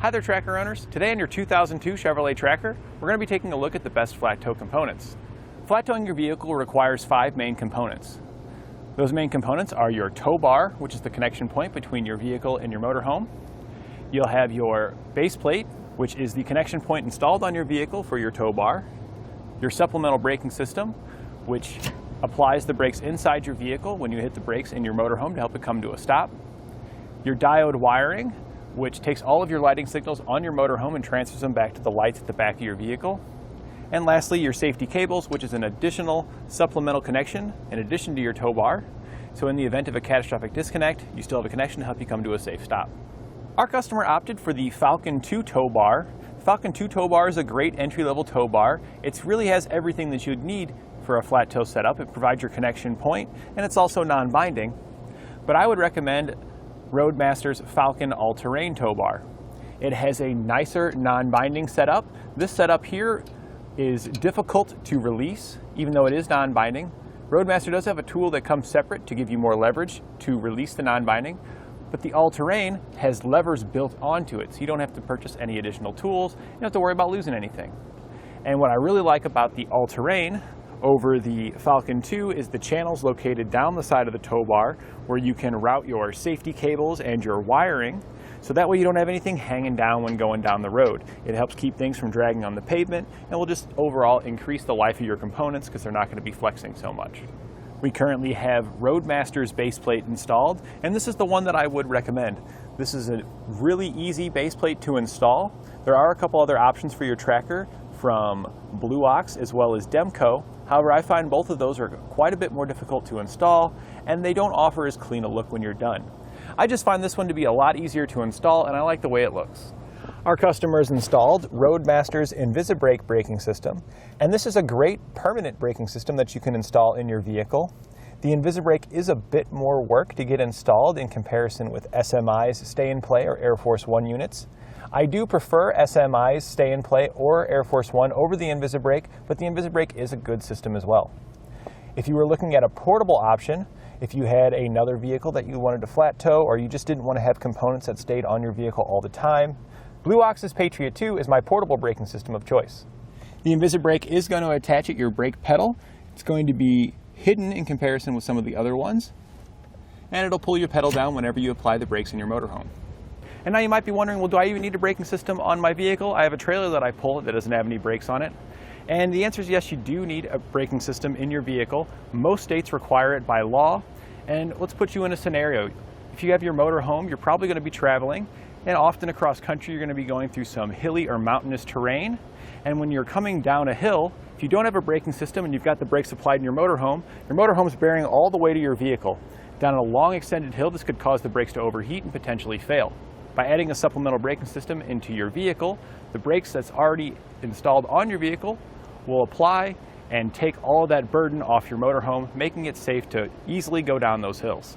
Hi there, Tracker owners. Today on your 2002 Chevrolet Tracker, we're going to be taking a look at the best flat tow components. Flat towing your vehicle requires 5 main components. Those main components are your tow bar, which is the connection point between your vehicle and your motorhome. You'll have your base plate, which is the connection point installed on your vehicle for your tow bar. Your supplemental braking system, which applies the brakes inside your vehicle when you hit the brakes in your motorhome to help it come to a stop. Your diode wiring, which takes all of your lighting signals on your motorhome and transfers them back to the lights at the back of your vehicle. And lastly, your safety cables, which is an additional supplemental connection in addition to your tow bar. So in the event of a catastrophic disconnect, you still have a connection to help you come to a safe stop. Our customer opted for the Falcon 2 tow bar. The Falcon 2 tow bar is a great entry-level tow bar. It really has everything that you'd need for a flat tow setup. It provides your connection point, and it's also non-binding. But I would recommend Roadmaster's Falcon all-terrain tow bar. It has a nicer non-binding setup. This setup here is difficult to release, even though it is non-binding. Roadmaster does have a tool that comes separate to give you more leverage to release the non-binding, but the all-terrain has levers built onto it, so you don't have to purchase any additional tools. You don't have to worry about losing anything. And what I really like about the all-terrain over the Falcon 2 is the channels located down the side of the tow bar where you can route your safety cables and your wiring, so that way you don't have anything hanging down when going down the road. It helps keep things from dragging on the pavement and will just overall increase the life of your components because they're not going to be flexing so much. We currently have Roadmaster's base plate installed, and this is the one that I would recommend. This is a really easy base plate to install. There are a couple other options for your tracker from Blue Ox as well as Demco. However, I find both of those are quite a bit more difficult to install, and they don't offer as clean a look when you're done. I just find this one to be a lot easier to install, and I like the way it looks. Our customers installed Roadmaster's InvisiBrake braking system, and this is a great permanent braking system that you can install in your vehicle. The InvisiBrake is a bit more work to get installed in comparison with SMI's Stay in Play or Air Force One units. I do prefer SMI's Stay in Play or Air Force One over the InvisiBrake, but the InvisiBrake is a good system as well. If you were looking at a portable option, if you had another vehicle that you wanted to flat tow or you just didn't want to have components that stayed on your vehicle all the time, Blue Ox's Patriot 2 is my portable braking system of choice. The InvisiBrake is going to attach at your brake pedal. It's going to be hidden in comparison with some of the other ones, and it'll pull your pedal down whenever you apply the brakes in your motorhome. And now you might be wondering, well, do I even need a braking system on my vehicle? I have a trailer that I pull that doesn't have any brakes on it. And the answer is yes, you do need a braking system in your vehicle. Most states require it by law. And let's put you in a scenario. If you have your motorhome, you're probably going to be traveling, and often across country you're going to be going through some hilly or mountainous terrain. And when you're coming down a hill, if you don't have a braking system and you've got the brakes applied in your motorhome is bearing all the way to your vehicle. Down a long extended hill, this could cause the brakes to overheat and potentially fail. By adding a supplemental braking system into your vehicle, the brakes that's already installed on your vehicle will apply and take all of that burden off your motorhome, making it safe to easily go down those hills.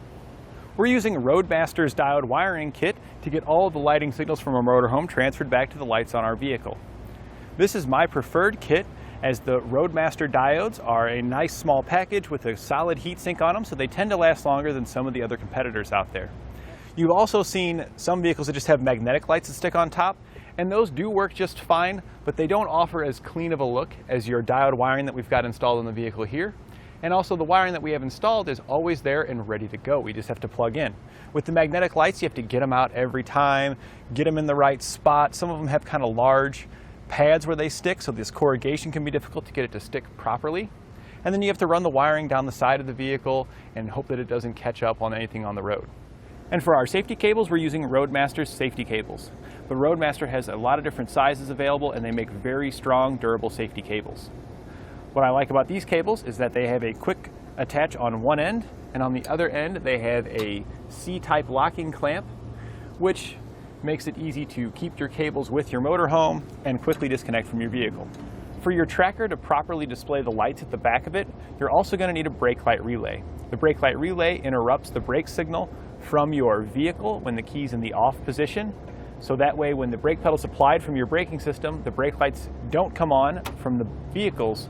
We're using Roadmaster's diode wiring kit to get all of the lighting signals from our motorhome transferred back to the lights on our vehicle. This is my preferred kit, as the Roadmaster diodes are a nice small package with a solid heatsink on them, so they tend to last longer than some of the other competitors out there. You've also seen some vehicles that just have magnetic lights that stick on top, and those do work just fine, but they don't offer as clean of a look as your diode wiring that we've got installed in the vehicle here. And also the wiring that we have installed is always there and ready to go. We just have to plug in. With the magnetic lights, you have to get them out every time, get them in the right spot. Some of them have kind of large pads where they stick, so this corrugation can be difficult to get it to stick properly. And then you have to run the wiring down the side of the vehicle and hope that it doesn't catch up on anything on the road. And for our safety cables, we're using Roadmaster's safety cables. But Roadmaster has a lot of different sizes available, and they make very strong, durable safety cables. What I like about these cables is that they have a quick attach on one end, and on the other end they have a C-type locking clamp, which makes it easy to keep your cables with your motorhome and quickly disconnect from your vehicle. For your tracker to properly display the lights at the back of it, you're also going to need a brake light relay. The brake light relay interrupts the brake signal from your vehicle when the key's in the off position. So that way when the brake pedal's applied from your braking system, the brake lights don't come on from the vehicles.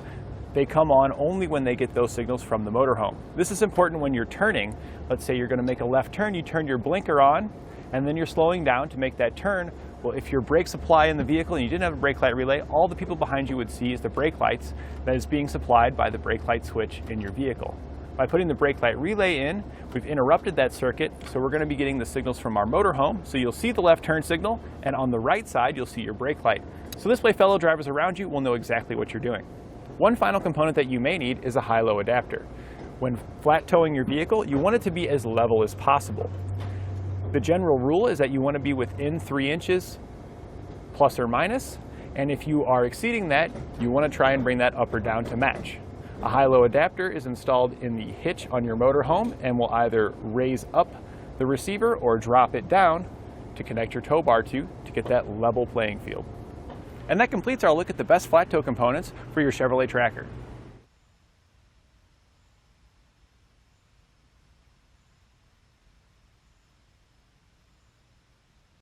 They come on only when they get those signals from the motorhome. This is important when you're turning. Let's say you're going to make a left turn, you turn your blinker on, and then you're slowing down to make that turn. Well, if your brake supply in the vehicle and you didn't have a brake light relay, all the people behind you would see is the brake lights that is being supplied by the brake light switch in your vehicle. By putting the brake light relay in, we've interrupted that circuit, so we're going to be getting the signals from our motorhome. So you'll see the left turn signal, and on the right side, you'll see your brake light. So this way, fellow drivers around you will know exactly what you're doing. One final component that you may need is a high-low adapter. When flat towing your vehicle, you want it to be as level as possible. The general rule is that you want to be within 3 inches, plus or minus, and if you are exceeding that, you want to try and bring that up or down to match. A high-low adapter is installed in the hitch on your motorhome and will either raise up the receiver or drop it down to connect your tow bar to get that level playing field. And that completes our look at the best flat tow components for your Chevrolet Tracker.